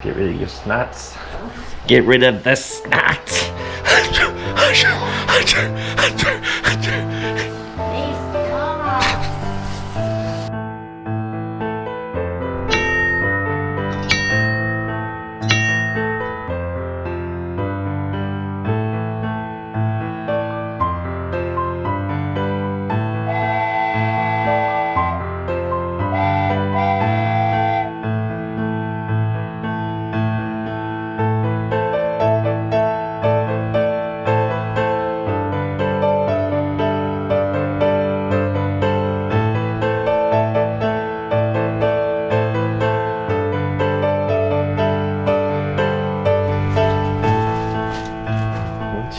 Get rid of your snots. Get rid of the snots.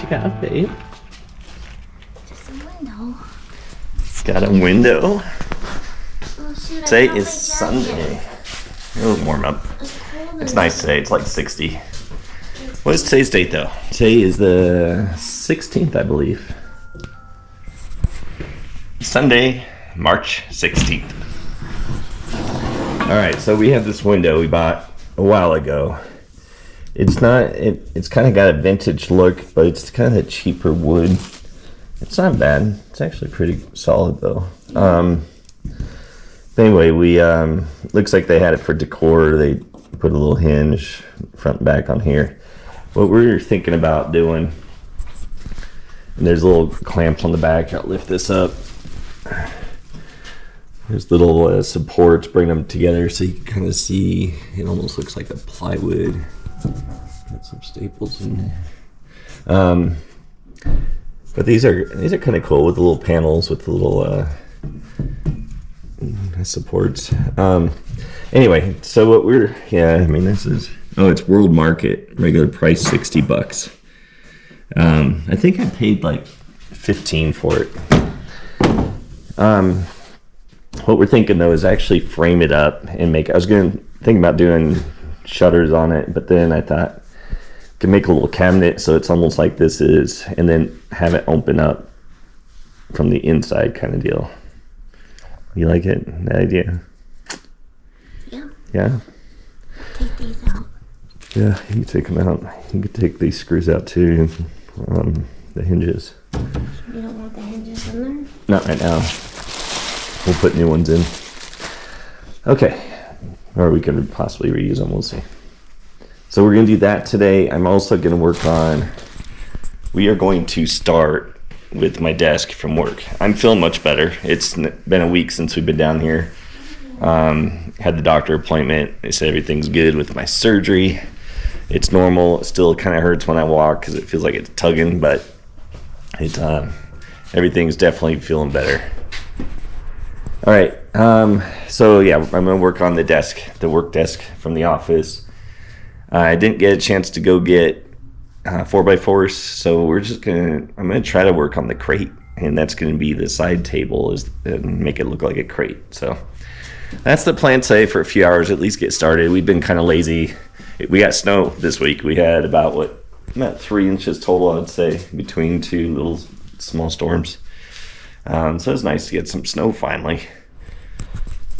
Got a babe. Just a window. It's got a window. Oh, shoot, Today is Sunday. It'll warm up. It's nice today. It's like 60. What is today's date though? Today is the 16th, I believe. Sunday, March 16th. Alright, so we have this window we bought a while ago. It's not, it's kind of got a vintage look, but it's kind of cheaper wood. It's not bad. It's actually pretty solid though. Anyway, we, looks like they had it for decor. They put a little hinge front and back on here. What we're thinking about doing, and there's little clamps on the back. I'll lift this up. There's little supports, bring them together so you can kind of see. It almost looks like a plywood. Got some staples in there. But these are kind of cool with the little panels with the little supports. Anyway, so what we're this is it's World Market, regular price $60. I think I paid like $15 for it. What we're thinking though is actually frame it up and make. I was thinking about doing shutters on it, but then I thought I could make a little cabinet so it's almost like this is, and then have it open up from the inside kind of deal. You like it? The idea? Yeah. Yeah? Take these out. Yeah, you can take them out. You can take these screws out too. The hinges. You don't want the hinges in there? Not right now. We'll put new ones in. Okay. Or we could possibly reuse them, we'll see. So we're going to do that today. I'm also going to work on, we are going to start with my desk from work. I'm feeling much better. It's been a week since we've been down here. Had the doctor appointment. They said everything's good with my surgery. It's normal. It still kind of hurts when I walk because it feels like it's tugging, but it's everything's definitely feeling better. All right, so yeah, I'm gonna work on the desk, the work desk from the office. I didn't get a chance to go get 4x4s, so I'm gonna try to work on the crate, and that's gonna be the side table and make it look like a crate. So that's the plan today for a few hours, at least get started. We've been kind of lazy. We got snow this week. We had about 3 inches total, I'd say, between two little small storms. So it's nice to get some snow finally.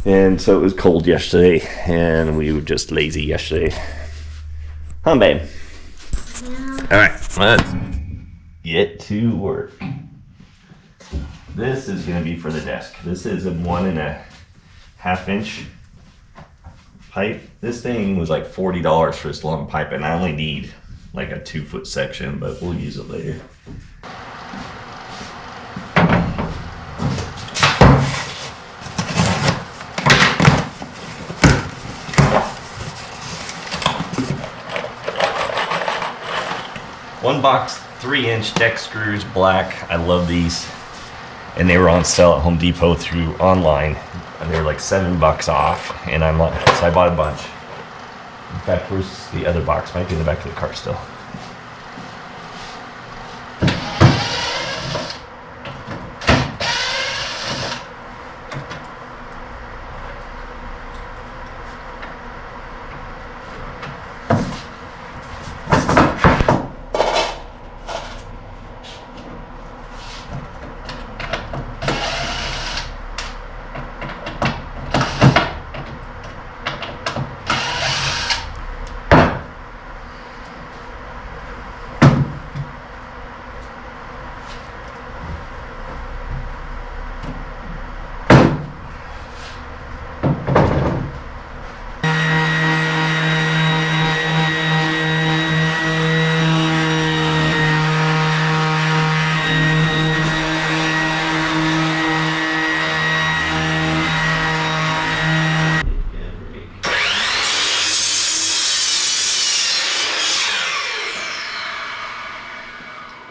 And so it was cold yesterday, and we were just lazy yesterday. Huh, babe? Yeah. All right, let's get to work. This is going to be for the desk. This is a 1.5 inch pipe. This thing was like $40 for this long pipe, and I only need like a 2-foot section, but we'll use it later. One box, 3-inch deck screws, black. I love these. And they were on sale at Home Depot through online. And they were like $7 off. And so I bought a bunch. In fact, where's the other box? Might be in the back of the car still.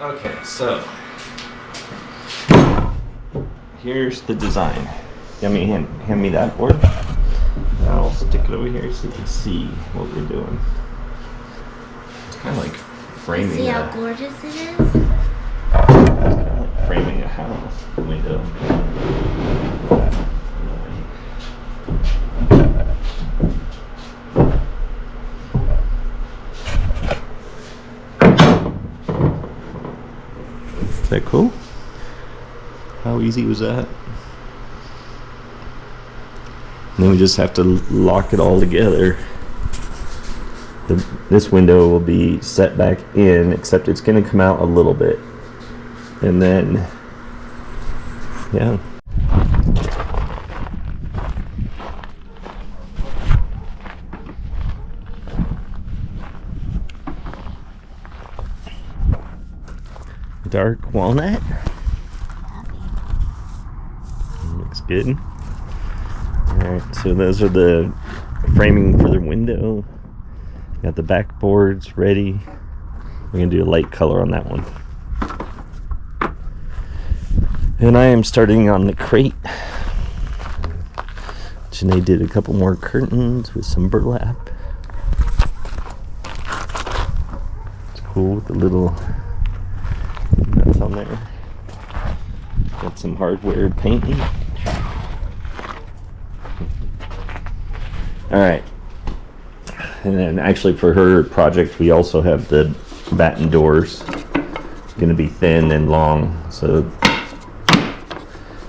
Okay, so here's the design. Hand me that board. I'll stick it over here so you can see what we're doing. It's kind of like framing. See how gorgeous it is? It's kind of like framing a house window. Is that cool? How easy was that? And then we just have to lock it all together. This window will be set back in, except it's going to come out a little bit. And then, yeah. Dark walnut. Looks good. Alright, so those are the framing for the window. Got the backboards ready. We're going to do a light color on that one. And I am starting on the crate. Janee did a couple more curtains with some burlap. It's cool with the little nuts on there. Got some hardware painting. Alright. And then actually for her project we also have the batten doors. Going to be thin and long. So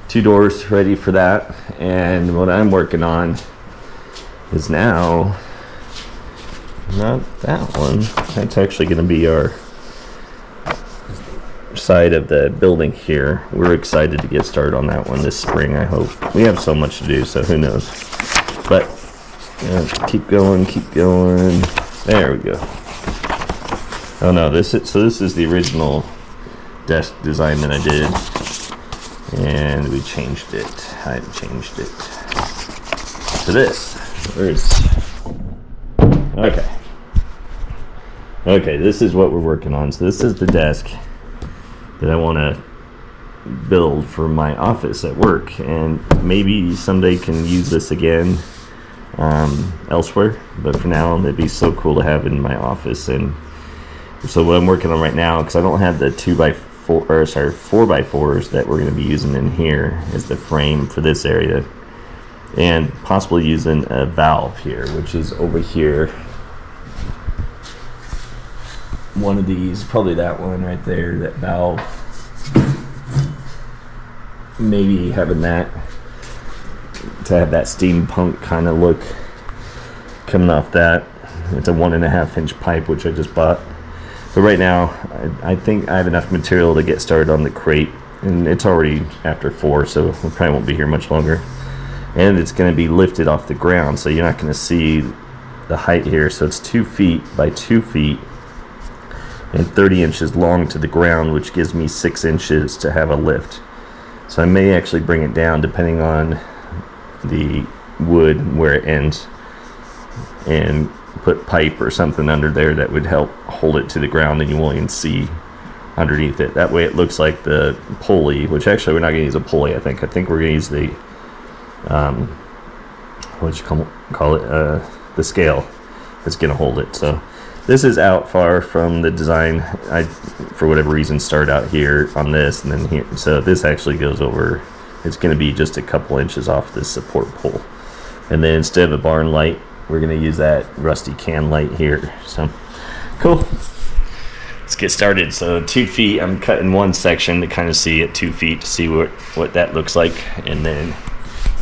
2 doors ready for that. And what I'm working on is now not that one. That's actually going to be our side of the building here. We're excited to get started on that one this spring, I hope. We have so much to do, so who knows. But keep going. There we go. Oh no, this is the original desk design that I did, and we changed it. I changed it to this. Okay, this is what we're working on. So this is the desk that I want to build for my office at work, and maybe someday can use this again elsewhere, but for now it'd be so cool to have in my office. And so what I'm working on right now, because I don't have the 4x4s that we're going to be using in here as the frame for this area, and possibly using a valve here, which is over here. One of these, probably that one right there, that valve. Maybe having that to have that steampunk kind of look coming off that. It's a 1.5 inch pipe, which I just bought. But right now, I think I have enough material to get started on the crate, and it's already after 4, so we probably won't be here much longer. And it's going to be lifted off the ground, so you're not going to see the height here. So it's 2 feet by 2 feet and 30 inches long to the ground, which gives me 6 inches to have a lift. So I may actually bring it down depending on the wood where it ends, and put pipe or something under there that would help hold it to the ground, and you won't even see underneath it. That way it looks like the pulley, which actually we're not going to use a pulley. I think we're going to use the what you call it, the scale that's going to hold it. So this is out far from the design. I, for whatever reason, started out here on this and then here. So this actually goes over. It's going to be just a couple inches off this support pole. And then instead of a barn light, we're going to use that rusty can light here. So cool. Let's get started. So 2 feet, I'm cutting one section to kind of see at 2 feet to see what that looks like, and then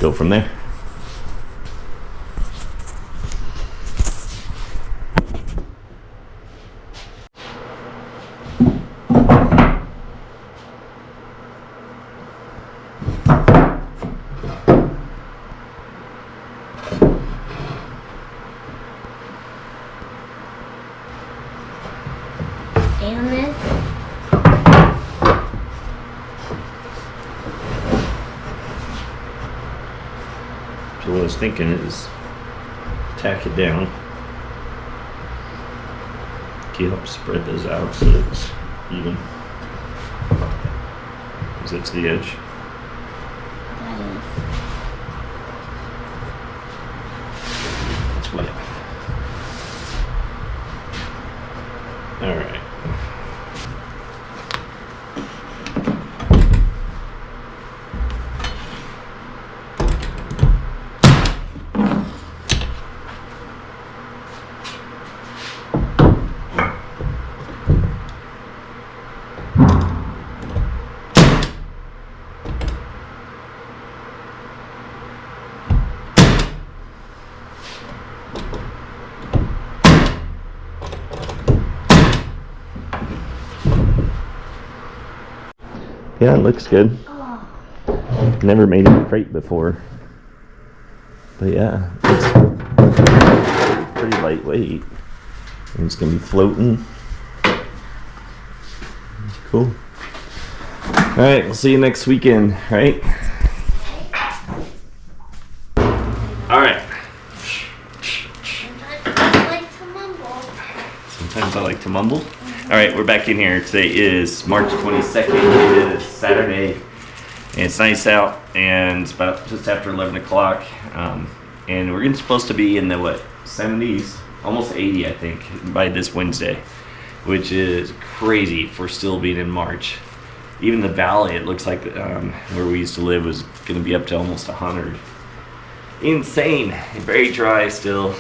go from there. So what I was thinking is tack it down, help spread those out so it's even. Is it to the edge? That is. It's wet. All right. Yeah, it looks good. Oh, Never made a crate before. But yeah, it's pretty lightweight. And it's gonna be floating. Cool. Alright, we'll see you next weekend, right? Alright. sometimes I like to mumble. Sometimes I like to mumble. Alright, we're back in here. Today is March 22nd. It is Saturday. And it's nice out. And it's about just after 11 o'clock. And we're supposed to be in the, 70s? Almost 80, I think, by this Wednesday. Which is crazy for still being in March. Even the valley, it looks like where we used to live was going to be up to almost 100. Insane. Very dry still.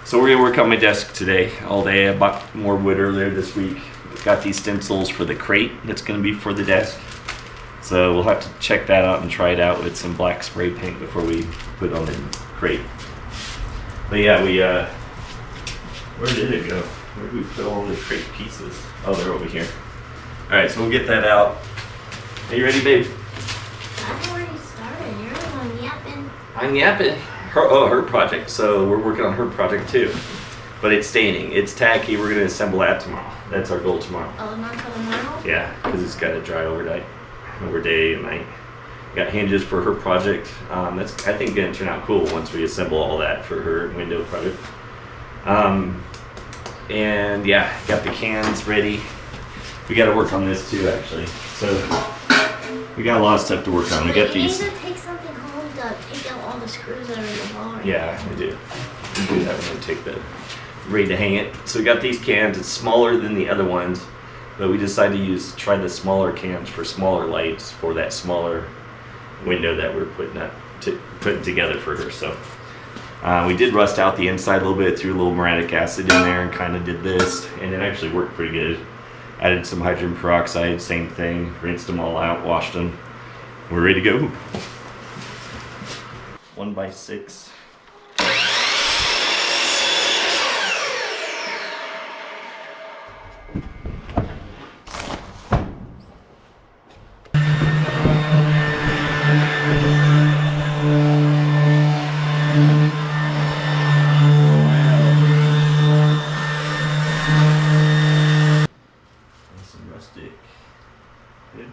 So we're gonna work on my desk today all day. I bought more wood earlier this week. Got these stencils for the crate that's gonna be for the desk. So we'll have to check that out and try it out with some black spray paint before we put it on the crate. But yeah, where did it go? Where did we put all the crate pieces? Oh, they're over here. All right, so we'll get that out. Are you ready, babe? I've already started. You're the one yapping. I'm yapping. Her project. So we're working on her project too. But it's staining. It's tacky. We're going to assemble that tomorrow. That's our goal tomorrow. Oh, not till tomorrow? Yeah, because it's got to dry overnight. Over day and night. Got hinges for her project. That's, I think, going to turn out cool once we assemble all that for her window project. And yeah, got the cans ready. We got to work on this too, actually. So we got a lot of stuff to work on. We got these. You need to take something home to take out all the screws that are in the barn. Yeah, we do. We do that when we take the ready to hang it. So we got these cans. It's smaller than the other ones, but we decided to try the smaller cans for smaller lights for that smaller window that we're putting together for her. So we did rust out the inside a little bit, threw a little muriatic acid in there, and kind of did this, and it actually worked pretty good. Added some hydrogen peroxide, same thing. Rinsed them all out, washed them. We're ready to go. 1x6. Some rustic. Good.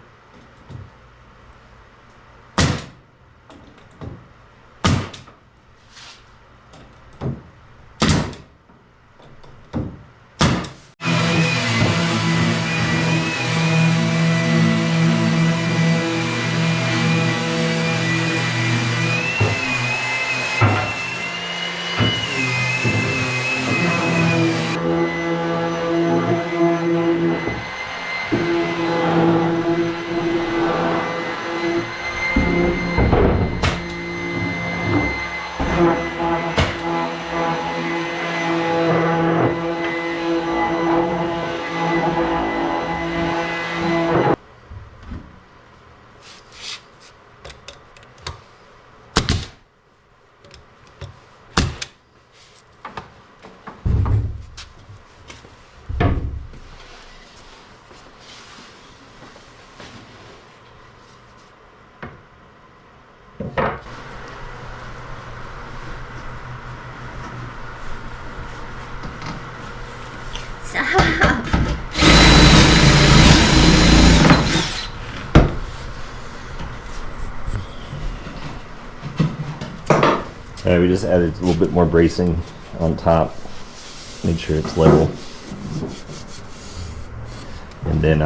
Stop. We just added a little bit more bracing on top. Make sure it's level. And then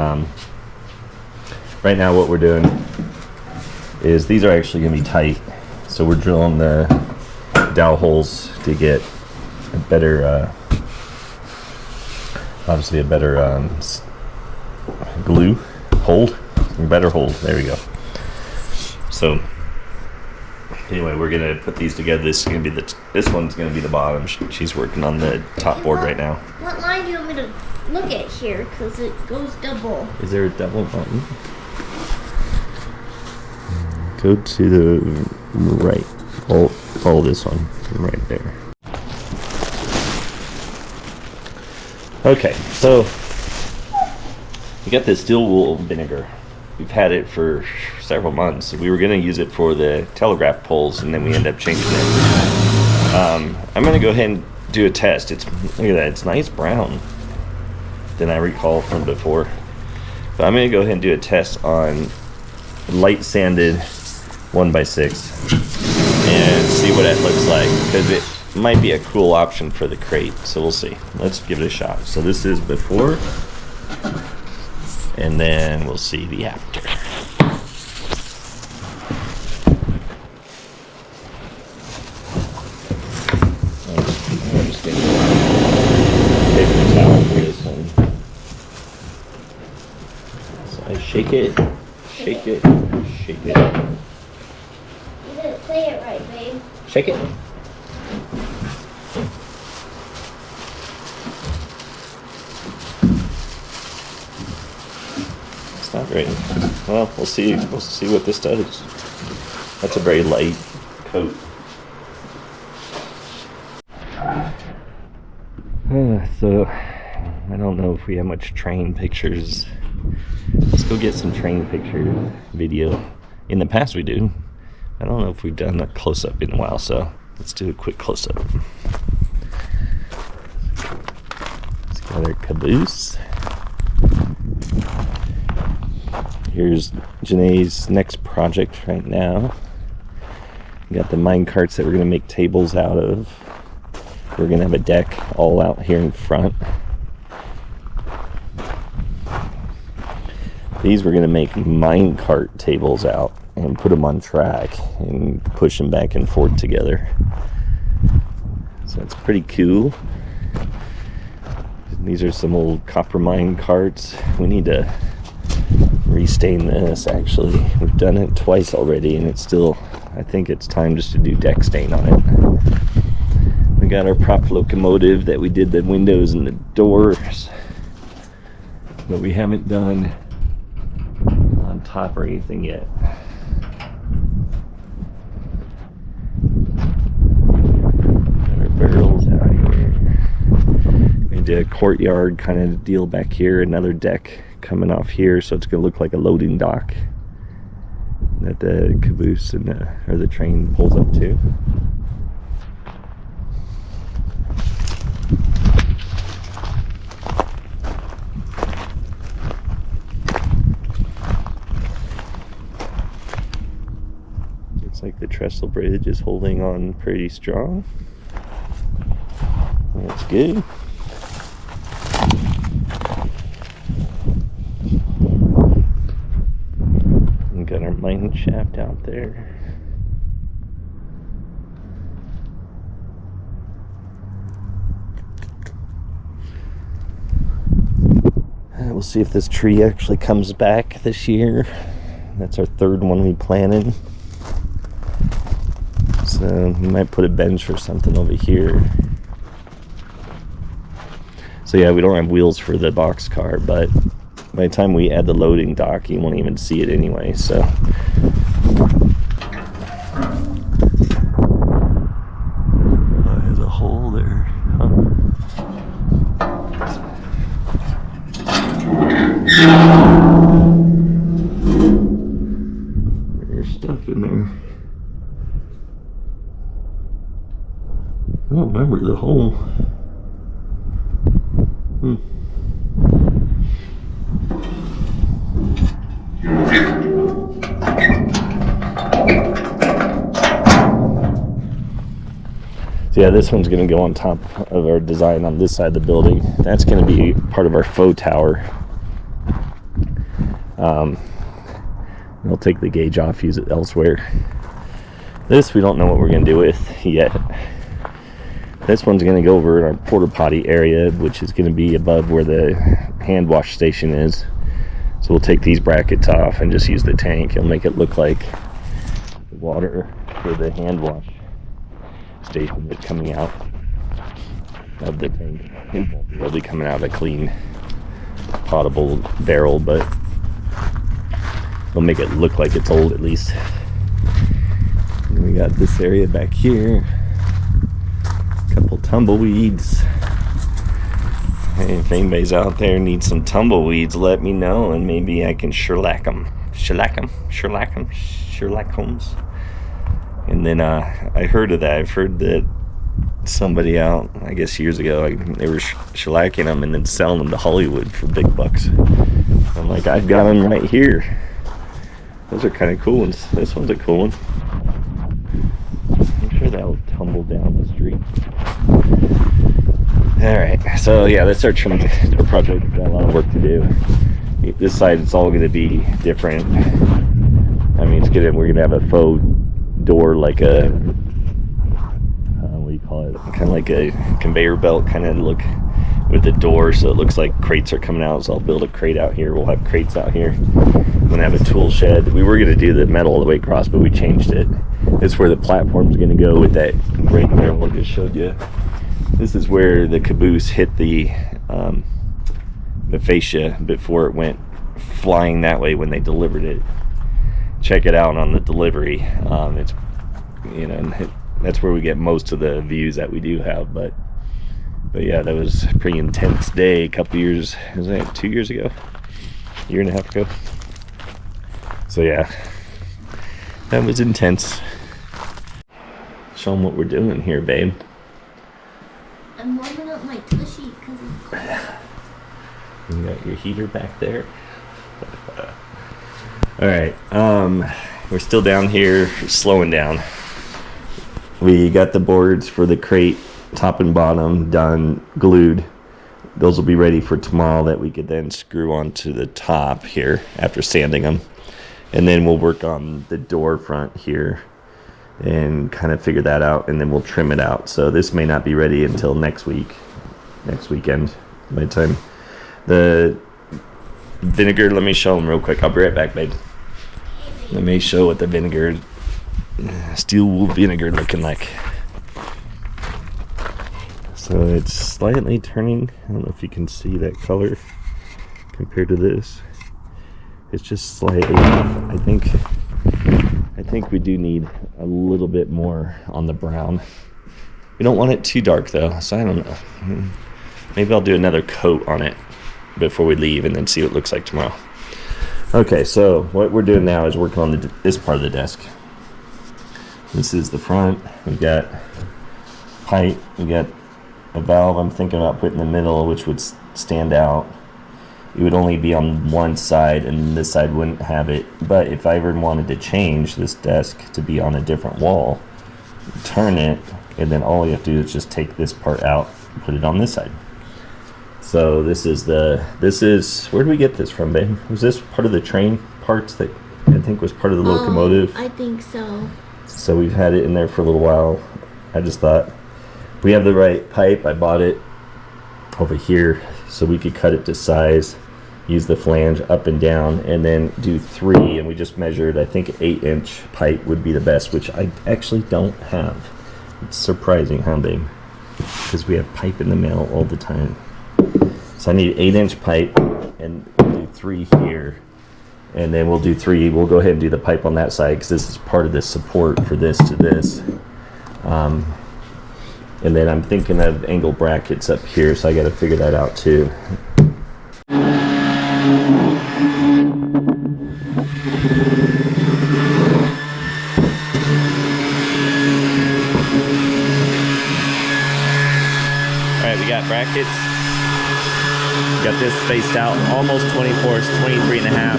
right now what we're doing is these are actually going to be tight, so we're drilling the dowel holes to get a better obviously a better glue hold, better hold. There we go. So anyway, we're gonna put these together. This is gonna be this one's gonna be the bottom. She's working on the top board right now. What line do you want me to look at here? Because it goes double. Is there a double button? Go to the right. Follow this one right there. Okay, so we got this steel wool vinegar. We've had it for several months. We were going to use it for the telegraph poles, and then we ended up changing it. I'm going to go ahead and do a test. Look at that. It's nice brown than I recall from before. But I'm going to go ahead and do a test on light sanded 1x6 and see what it looks like, because it might be a cool option for the crate. So we'll see. Let's give it a shot. So this is before, and then we'll see the after. I'm just getting a paper towel for this one. So I shake it, shake it, shake it. You didn't say it right, babe. Shake it. It's not great. Well, we'll see. We'll see what this does. That's a very light coat. So I don't know if we have much train pictures. Let's go get some train picture video. In the past we do. I don't know if we've done a close-up in a while, so let's do a quick close-up. Let's got our caboose. Here's Janee's next project right now. We got the minecarts that we're going to make tables out of. We're going to have a deck all out here in front. These we're going to make minecart tables out and put them on track and push them back and forth together. So it's pretty cool. These are some old copper mine carts. We need to restain this. Actually, we've done it twice already, and it's still, I think it's time just to do deck stain on it. We got our prop locomotive that we did the windows and the doors, but we haven't done on top or anything yet. Got our barrels out here. We did a courtyard kind of deal back here, another deck coming off here, so it's gonna look like a loading dock that the caboose and the train pulls up to. Looks like the trestle bridge is holding on pretty strong. That's good. We got our mine shaft out there. We'll see if this tree actually comes back this year. That's our third one we planted. So we might put a bench or something over here. So yeah, we don't have wheels for the boxcar, but by the time we add the loading dock, you won't even see it anyway, so. Oh, there's a hole there, huh? There's stuff in there. I don't remember the hole. So yeah, this one's going to go on top of our design on this side of the building. That's going to be part of our faux tower. I'll take the gauge off, use it elsewhere. This we don't know what we're going to do with yet. This one's going to go over in our porta potty area, which is going to be above where the hand wash station is. So we'll take these brackets off and just use the tank. It'll make it look like the water for the hand wash station that's coming out of the tank. It won't be really coming out of a clean potable barrel, but it'll make it look like it's old at least. And we got this area back here. A couple tumbleweeds. Hey, if anybody's out there needs some tumbleweeds, let me know and maybe I can shellac them. Shellac homes. And then I heard of that. I've heard that somebody out, I guess years ago, they were shellacking them and then selling them to Hollywood for big bucks. I'm like, I've got them right here. Those are kind of cool ones. This one's a cool one. I'm sure that'll tumble down the street. Alright, so yeah, that's our trim project. We've got a lot of work to do. This side, it's all going to be different. I mean, we're going to have a faux door, like a, what do you call it? Kind of like a conveyor belt kind of look with the door, so it looks like crates are coming out. So I'll build a crate out here. We'll have crates out here. I'm going to have a tool shed. We were going to do the metal all the way across, but we changed it. It's where the platform's going to go with that great barrel I just showed you. This is where the caboose hit the fascia before it went flying that way when they delivered it. Check it out on the delivery. It's, you know, that's where we get most of the views that we do have. But yeah, that was a pretty intense day. A couple years, was that 2 years ago? A year and a half ago. So yeah, that was intense. Show them what we're doing here, babe. I'm warming up my tushy because it's cold. You got your heater back there. All right, we're still down here, slowing down. We got the boards for the crate, top and bottom, done, glued. Those will be ready for tomorrow that we could then screw onto the top here after sanding them. And then we'll work on the door front here and kind of figure that out, and then we'll trim it out. So this may not be ready until next weekend by the time. The vinegar, let me show them real quick. I'll be right back, babe. Let me show what the vinegar, steel wool vinegar looking like. So it's slightly turning. I don't know if you can see that color compared to this. It's just slightly off. I think we do need a little bit more on the brown. We don't want it too dark though, so I don't know. Maybe I'll do another coat on it before we leave and then see what it looks like tomorrow. Okay, so what we're doing now is working on this part of the desk. This is the front. We've got pipe. We got a valve I'm thinking about putting in the middle, which would stand out. It would only be on one side and this side wouldn't have it. But if I ever wanted to change this desk to be on a different wall, turn it, and then all you have to do is just take this part out and put it on this side. So this is where do we get this from, babe? Was this part of the train parts that I think was part of the locomotive? I think so. So we've had it in there for a little while. I just thought we have the right pipe. I bought it over here so we could cut it to size, use the flange up and down, and then do 3. And we just measured, I think 8-inch pipe would be the best, which I actually don't have. It's surprising, huh, babe? Because we have pipe in the mail all the time. So I need 8-inch pipe, and we'll do 3 here. And then we'll do 3. We'll go ahead and do the pipe on that side because this is part of the support for this to this. And then I'm thinking of angle brackets up here, so I got to figure that out too. Alright, we got brackets. Got this spaced out almost 24, it's 23 and a half.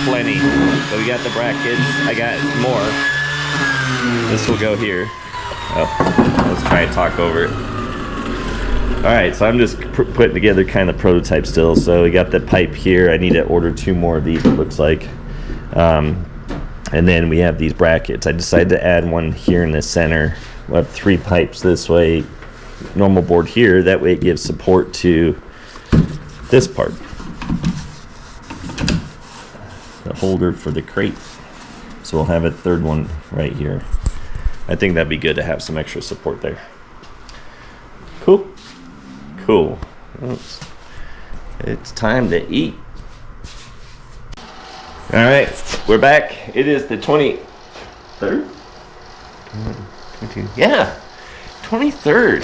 Plenty. So we got the brackets. I got more. This will go here. Oh, let's try and talk over it. Alright, so I'm just putting together kind of the prototype still. So we got the pipe here. I need to order 2 more of these, it looks like. And then we have these brackets. I decided to add one here in the center. We'll have 3 pipes this way, normal board here. That way it gives support to this part. The holder for the crate. So we'll have a 3rd one right here. I think that'd be good to have some extra support there. Cool. Cool. It's time to eat. All right, we're back. It is the 23rd? Yeah, 23rd.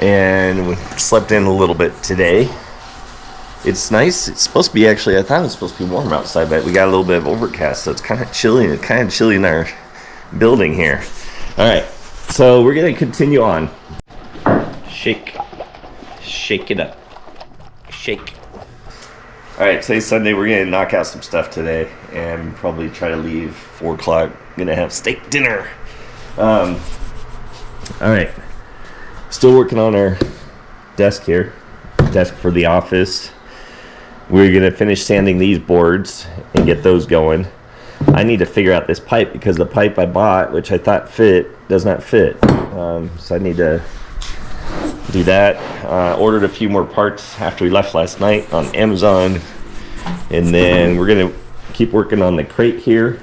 And we slept in a little bit today. It's nice. It's supposed to be actually, I thought it was supposed to be warm outside, but we got a little bit of overcast, so it's kind of chilly. It's kind of chilly in our building here. All right, so we're going to continue on. Shake it up, shake. All right, today's Sunday. We're gonna knock out some stuff today and probably try to leave 4 o'clock. Gonna have steak dinner. All right, still working on our desk here, desk for the office. We're gonna finish sanding these boards and get those going. I need to figure out this pipe because the pipe I bought, which I thought fit, does not fit. So I need to do that. Ordered a few more parts after we left last night on Amazon, and then we're gonna keep working on the crate here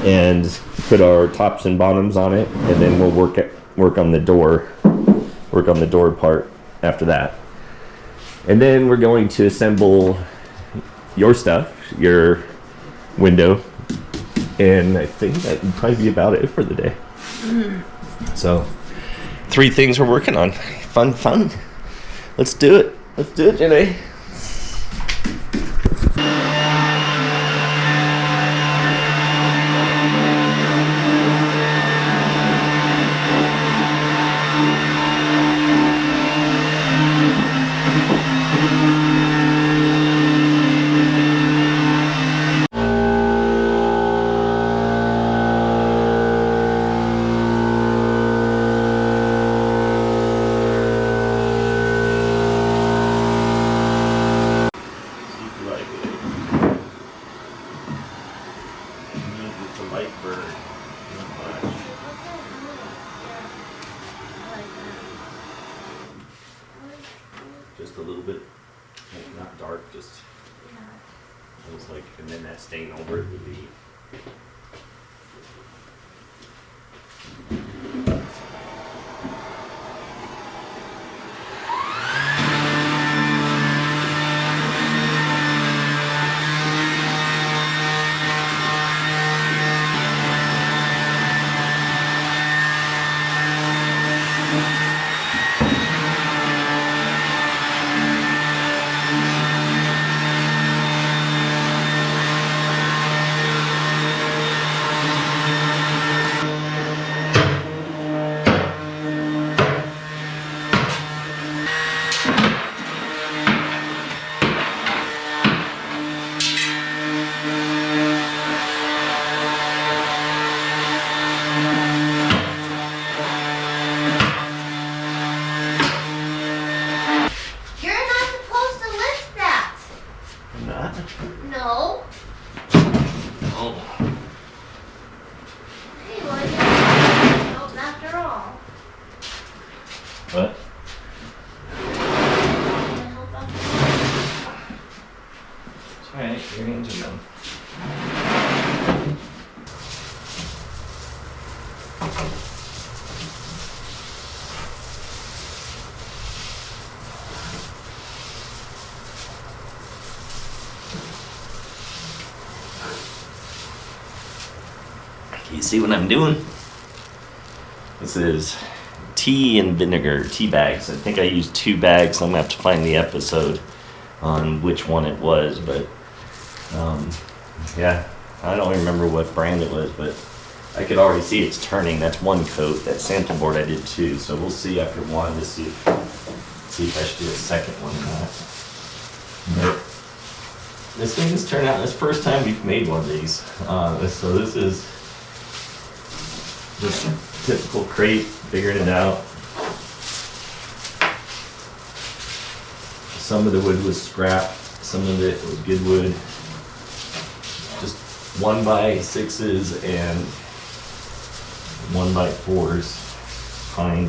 and put our tops and bottoms on it, and then we'll work on the door part after that. And then we're going to assemble your stuff, your window, and I think that would probably be about it for the day. So 3 things we're working on. Fun. Let's do it, Janee. Just a little bit, like not dark, just almost like, and then that stain over it would be. No. Oh. Hey, well, you're not after all. What? Wanna help out? It's alright, your hands are done. You see what I'm doing? This is tea and vinegar, tea bags. I think I used 2 bags. I'm gonna have to find the episode on which one it was, but yeah, I don't remember what brand it was, but I could already see it's turning. That's 1 coat. That sample board I did 2, so we'll see after 1 to see if I should do a second one or not. But this thing has turned out. This first time we've made one of these, so this is just typical crate, figuring it out. Some of the wood was scrap, some of it was good wood. 1x6s and 1x4s pine.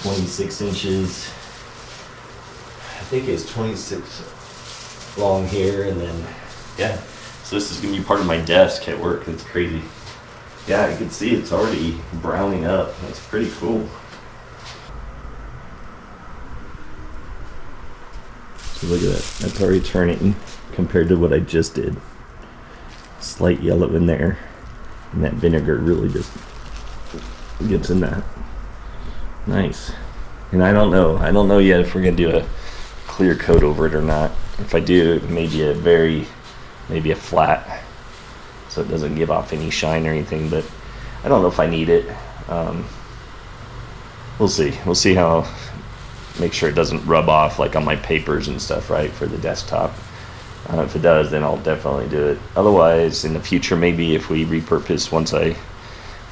"26 inches. I think it's 26 long here, and then yeah. So this is gonna be part of my desk at work. It's crazy. Yeah, you can see it's already browning up. That's pretty cool. So look at that. That's already turning compared to what I just did. Slight yellow in there, and that vinegar really just gets in that. Nice. And I don't know yet if we're gonna do a clear coat over it or not. If I do, maybe a flat, so it doesn't give off any shine or anything, but I don't know if I need it. We'll see how, make sure it doesn't rub off like on my papers and stuff, right, for the desktop. If it does, then I'll definitely do it. Otherwise, in the future, maybe if we repurpose once I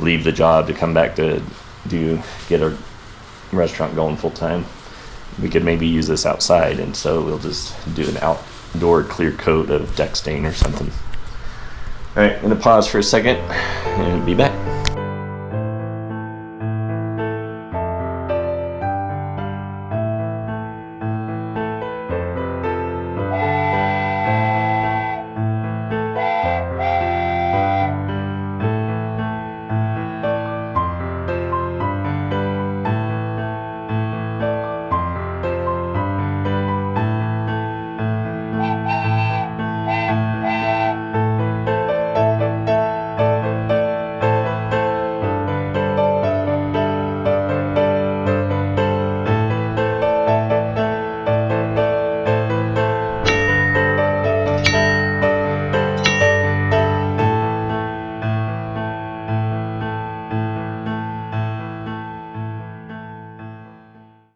leave the job to come back to get our restaurant going full time, we could maybe use this outside, and so we'll just do an outdoor clear coat of deck stain or something. All right, I'm gonna pause for a second and be back.